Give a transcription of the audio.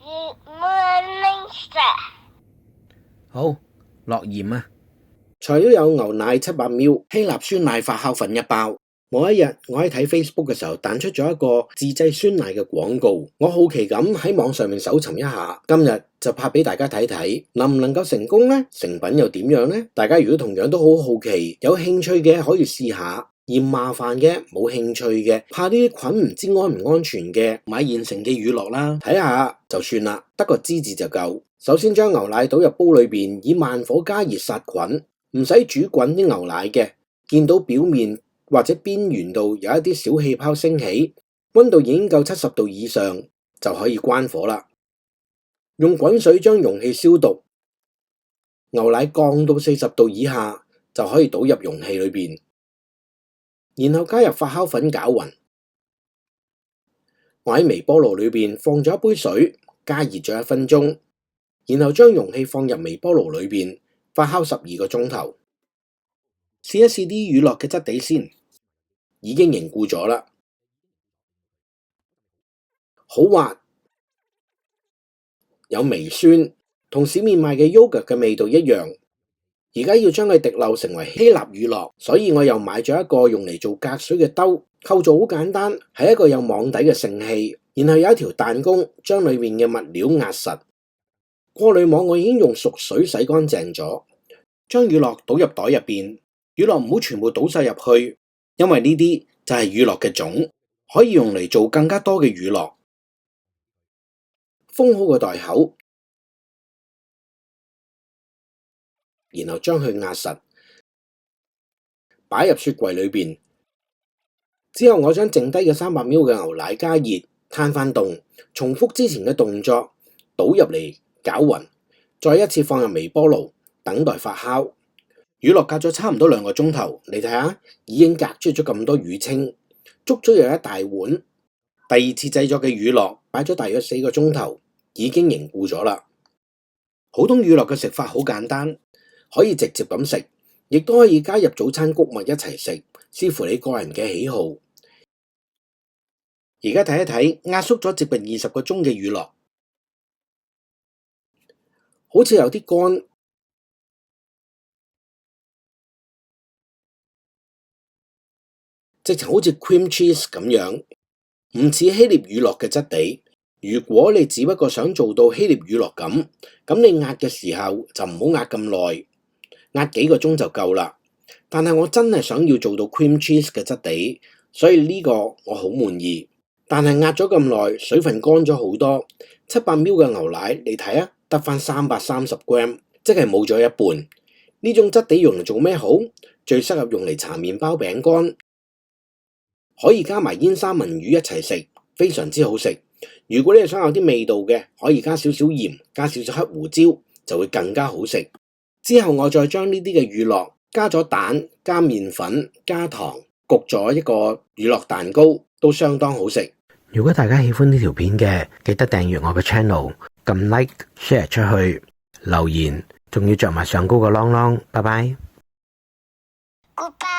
Good morning, sir。好，落鹽啊！材料有牛奶700ml、希臘酸奶發酵粉1包。某一日，我喺睇 Facebook 嘅時候，彈出咗一個自製酸奶嘅廣告。我好奇咁喺網上面搜尋一下，今日就拍俾大家睇睇，能唔能夠成功呢？成品又點樣呢？大家如果同樣都好好奇，有興趣嘅可以試下，嫌麻煩嘅、冇興趣嘅、怕呢啲菌唔知安唔安全嘅，買現成嘅乳酪啦，睇下就算啦，得個知字就夠。首先將牛奶倒入煲裏邊，以慢火加熱殺菌，唔使煮滾啲牛奶嘅。見到表面或者邊緣度有一啲小氣泡升起，溫度已經夠70度以上，就可以關火啦。用滾水將容器消毒，牛奶降到40度以下，就可以倒入容器裏邊，然後加入發酵粉攪勻。我喺微波爐裏邊放咗一杯水，加熱咗1分鐘，然後將容器放入微波爐裏邊發酵12個鐘頭。試一試啲乳酪嘅質地先，已經凝固咗啦，好滑，有微酸，同市面賣嘅 yogurt 嘅味道一樣。而家要將佢滴漏成為希臘乳酪，所以我又買咗一個用嚟做隔水嘅兜，構造好簡單，係一個有網底嘅盛器，然後有一條彈弓將裏面嘅物料壓實。過濾網我已經用熟水洗乾淨咗，將乳酪倒入袋入邊。乳酪唔好全部倒晒入去，因為呢啲就係乳酪嘅種，可以用嚟做更加多嘅乳酪。封好個袋口，然後將佢壓實，擺入雪櫃裏邊。之後我將剩低嘅300ml嘅牛奶加熱，攤翻凍，重複之前嘅動作，倒入嚟攪勻，再一次放入微波爐等待發酵。乳酪隔咗差唔多2個鐘頭，你睇下已經隔出咗咁多乳清，足足有一大碗。第二次製作嘅乳酪擺咗大約4個鐘頭，已經凝固咗啦。普通乳酪嘅食法好簡單，可以直接咁食，亦都可以加入早餐穀物一齊食，視乎你個人嘅喜好。而家睇一睇壓縮咗接近20個鐘嘅乳酪，好似有啲乾。直情好似 cream cheese 咁樣，唔似希臘乳酪嘅質地。如果你只不過想做到希臘乳酪咁你壓嘅時候就唔好壓咁耐，壓幾個鐘就夠啦。但係我真係想要做到 cream cheese 嘅質地，所以呢個我好滿意。但係壓咗咁耐，水分乾咗好多。700ml嘅牛奶，你睇啊，得返330g，即係冇咗一半。呢種質地用嚟做咩好？最適合用嚟搽麵包餅乾。可以加埋煙三文魚一齊食，非常之好食。如果你係想有啲味道嘅，可以加少少鹽，加少少黑胡椒，就會更加好食。之後我再將呢啲嘅乳酪加咗蛋、加麵粉、加糖，焗咗一個乳酪蛋糕，都相當好食。如果大家喜歡呢條片嘅，記得訂閱我嘅 channel， 撳 like、share 出去，留言，仲要着埋上高個啷啷。拜拜。Goodbye。